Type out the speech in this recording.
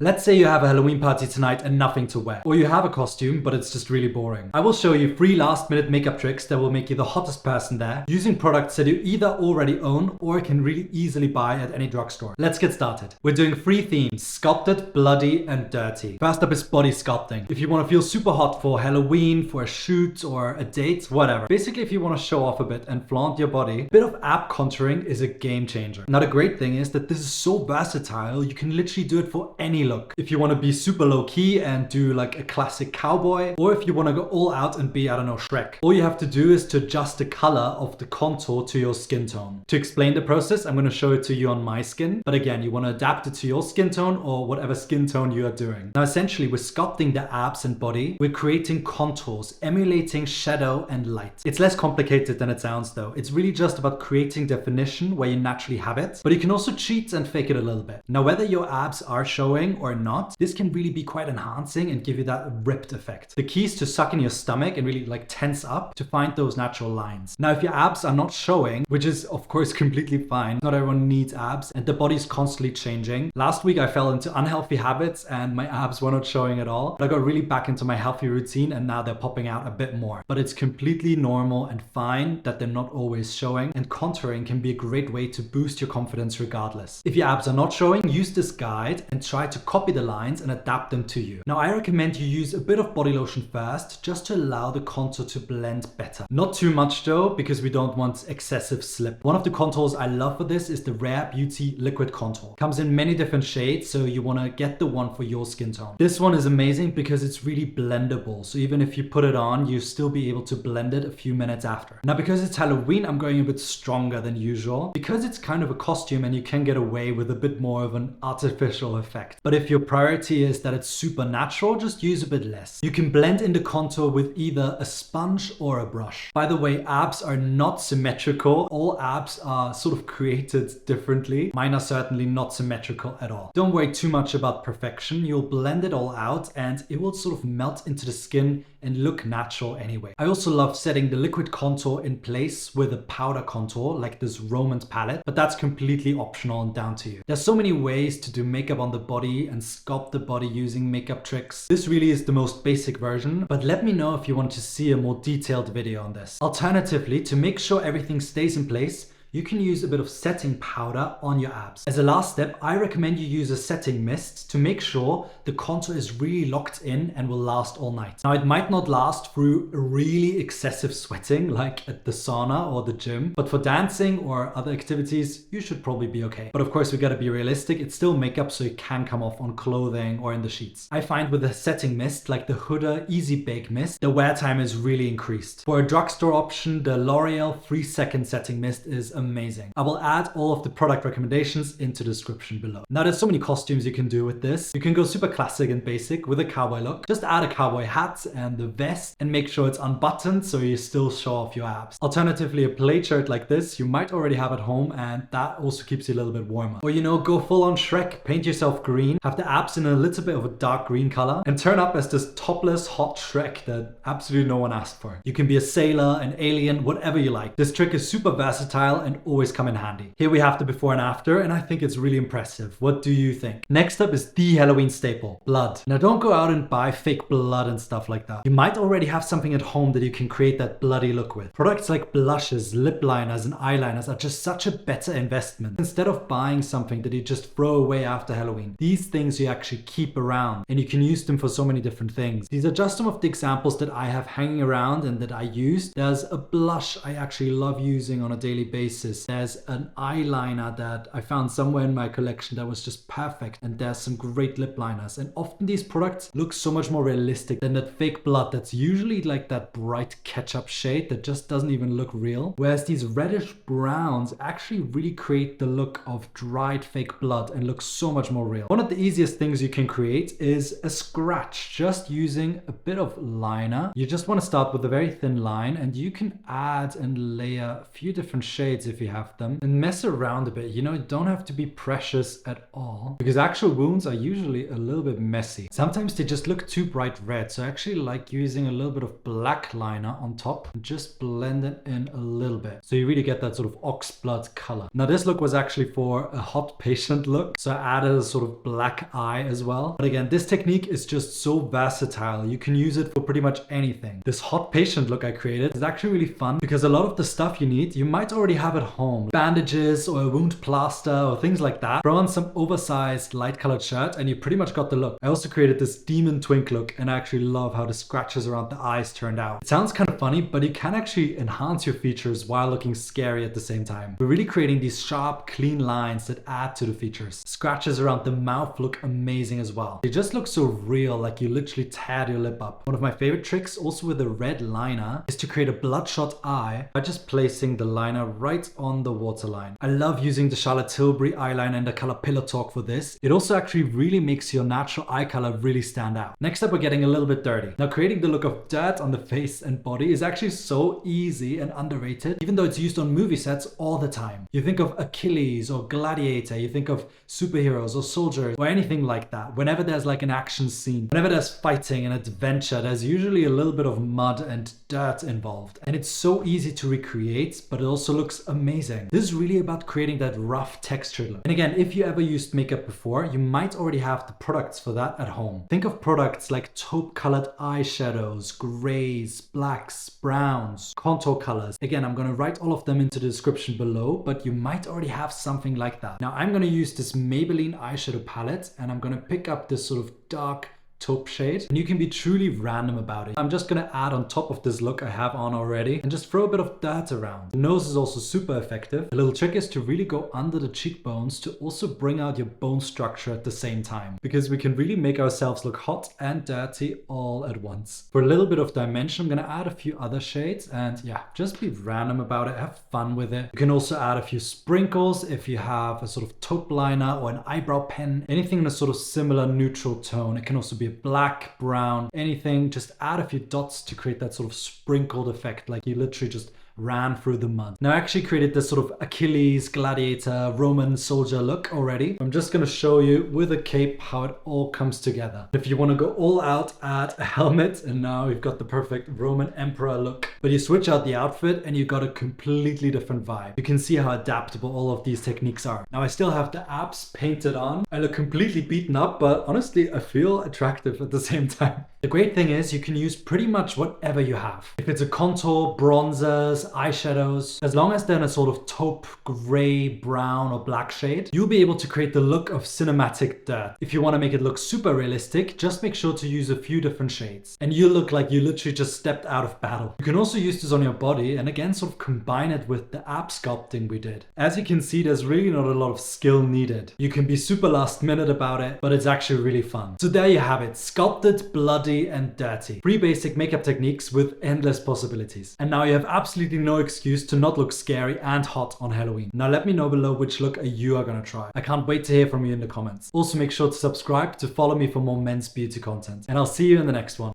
Let's say you have a Halloween party tonight and nothing to wear. Or you have a costume, but it's just really boring. I will show you 3 last-minute makeup tricks that will make you the hottest person there, using products that you either already own or can really easily buy at any drugstore. Let's get started. We're doing 3 themes: sculpted, bloody, and dirty. First up is body sculpting. If you want to feel super hot for Halloween, for a shoot, or a date, whatever. Basically, if you want to show off a bit and flaunt your body, a bit of ab contouring is a game changer. Now, the great thing is that this is so versatile, you can literally do it for any look. If you want to be super low key and do like a classic cowboy, or if you want to go all out and be, I don't know, Shrek. All you have to do is to adjust the color of the contour to your skin tone. To explain the process, I'm going to show it to you on my skin. But again, you want to adapt it to your skin tone or whatever skin tone you are doing. Now, essentially, we're sculpting the abs and body. We're creating contours, emulating shadow and light. It's less complicated than it sounds though. It's really just about creating definition where you naturally have it, but you can also cheat and fake it a little bit. Now, whether your abs are showing or not, this can really be quite enhancing and give you that ripped effect. The key is to suck in your stomach and really like tense up to find those natural lines. Now, if your abs are not showing, which is of course completely fine, not everyone needs abs and the body's constantly changing. Last week I fell into unhealthy habits and my abs were not showing at all, but I got really back into my healthy routine and now they're popping out a bit more. But it's completely normal and fine that they're not always showing, and contouring can be a great way to boost your confidence regardless. If your abs are not showing, use this guide and try to copy the lines and adapt them to you. Now, I recommend you use a bit of body lotion first just to allow the contour to blend better. Not too much though, because we don't want excessive slip. One of the contours I love for this is the Rare Beauty Liquid Contour. Comes in many different shades, so you want to get the one for your skin tone. This one is amazing because it's really blendable, so even if you put it on, you'll still be able to blend it a few minutes after. Now, because it's Halloween, I'm going a bit stronger than usual, because it's kind of a costume and you can get away with a bit more of an artificial effect. But if your priority is that it's super natural, just use a bit less. You can blend in the contour with either a sponge or a brush. By the way, abs are not symmetrical. All abs are sort of created differently. Mine are certainly not symmetrical at all. Don't worry too much about perfection. You'll blend it all out and it will sort of melt into the skin and look natural anyway. I also love setting the liquid contour in place with a powder contour like this Romance palette, but that's completely optional and down to you. There's so many ways to do makeup on the body and sculpt the body using makeup tricks. This really is the most basic version, but let me know if you want to see a more detailed video on this. Alternatively, to make sure everything stays in place, you can use a bit of setting powder on your abs. As a last step, I recommend you use a setting mist to make sure the contour is really locked in and will last all night. Now, it might not last through really excessive sweating like at the sauna or the gym, but for dancing or other activities, you should probably be okay. But of course, we gotta be realistic. It's still makeup, so it can come off on clothing or in the sheets. I find with a setting mist like the Huda Easy Bake Mist, the wear time is really increased. For a drugstore option, the L'Oreal 3-second setting mist is amazing. I will add all of the product recommendations into the description below. Now, there's so many costumes you can do with this. You can go super classic and basic with a cowboy look. Just add a cowboy hat and the vest and make sure it's unbuttoned so you still show off your abs. Alternatively, a plaid shirt like this you might already have at home and that also keeps you a little bit warmer. Or, you know, go full on Shrek, paint yourself green, have the abs in a little bit of a dark green color and turn up as this topless hot Shrek that absolutely no one asked for. You can be a sailor, an alien, whatever you like. This trick is super versatile and always come in handy. Here we have the before and after, and I think it's really impressive. What do you think? Next up is the Halloween staple, blood. Now, don't go out and buy fake blood and stuff like that. You might already have something at home that you can create that bloody look with. Products like blushes, lip liners, and eyeliners are just such a better investment. Instead of buying something that you just throw away after Halloween, these things you actually keep around, and you can use them for so many different things. These are just some of the examples that I have hanging around and that I used. There's a blush I actually love using on a daily basis. There's an eyeliner that I found somewhere in my collection that was just perfect, and there's some great lip liners, and often these products look so much more realistic than that fake blood that's usually like that bright ketchup shade that just doesn't even look real, whereas these reddish browns actually really create the look of dried fake blood and look so much more real. One of the easiest things you can create is a scratch just using a bit of liner. You just want to start with a very thin line and you can add and layer a few different shades shades if you have them, and mess around a bit. You know, don't have to be precious at all, because actual wounds are usually a little bit messy. Sometimes they just look too bright red, so I actually like using a little bit of black liner on top and just blend it in a little bit, so you really get that sort of oxblood color. Now this look was actually for a hot patient look, so I added a sort of black eye as well. But again, this technique is just so versatile. You can use it for pretty much anything. This hot patient look I created is actually really fun because a lot of the stuff you need, you might already have at home. Bandages or a wound plaster or things like that. Throw on some oversized light colored shirt and you pretty much got the look. I also created this demon twink look, and I actually love how the scratches around the eyes turned out. It sounds kind of funny, but you can actually enhance your features while looking scary at the same time. We're really creating these sharp, clean lines that add to the features. Scratches around the mouth look amazing as well. They just look so real, like you literally teared your lip up. One of my favorite tricks, also with a red liner, is to create a bloodshot eye by just placing the liner right on the waterline. I love using the Charlotte Tilbury eyeliner in the color Pillow Talk for this. It also actually really makes your natural eye color really stand out. Next up, we're getting a little bit dirty. Now, creating the look of dirt on the face and body is actually so easy and underrated, even though it's used on movie sets all the time. You think of Achilles or Gladiator, you think of superheroes or soldiers or anything like that. Whenever there's like an action scene, whenever there's fighting and adventure, there's usually a little bit of mud and dirt involved. And it's so easy to recreate, but it also looks amazing. This is really about creating that rough textured look. And again, if you ever used makeup before, you might already have the products for that at home. Think of products like taupe colored eyeshadows, grays, blacks, browns, contour colors. Again, I'm going to write all of them into the description below, but you might already have something like that. Now I'm going to use this Maybelline eyeshadow palette, and I'm going to pick up this sort of dark taupe shade, and you can be truly random about it. I'm just gonna add on top of this look I have on already and just throw a bit of dirt around. The nose is also super effective. The little trick is to really go under the cheekbones to also bring out your bone structure at the same time, because we can really make ourselves look hot and dirty all at once. For a little bit of dimension, I'm gonna add a few other shades, and yeah, just be random about it, have fun with it. You can also add a few sprinkles if you have a sort of taupe liner or an eyebrow pen, anything in a sort of similar neutral tone. It can also be a black, brown, anything. Just add a few dots to create that sort of sprinkled effect, like you literally just ran through the mud. Now I actually created this sort of Achilles, gladiator, Roman soldier look already. I'm just going to show you with a cape how it all comes together. If you want to go all out, add a helmet, and now you've got the perfect Roman emperor look. But you switch out the outfit and you got a completely different vibe. You can see how adaptable all of these techniques are. Now I still have the abs painted on. I look completely beaten up, but honestly I feel attractive at the same time. The great thing is you can use pretty much whatever you have. If it's a contour, bronzers, eyeshadows, as long as they're in a sort of taupe, gray, brown or black shade, you'll be able to create the look of cinematic dirt. If you want to make it look super realistic, just make sure to use a few different shades and you look like you literally just stepped out of battle. You can also use this on your body and again sort of combine it with the ab sculpting we did. As you can see, there's really not a lot of skill needed. You can be super last minute about it, but it's actually really fun. So there you have it, sculpted, bloody and dirty. 3 basic makeup techniques with endless possibilities. And now you have absolutely no excuse to not look scary and hot on Halloween. Now let me know below which look you are gonna try. I can't wait to hear from you in the comments. Also make sure to subscribe to follow me for more men's beauty content. And I'll see you in the next one.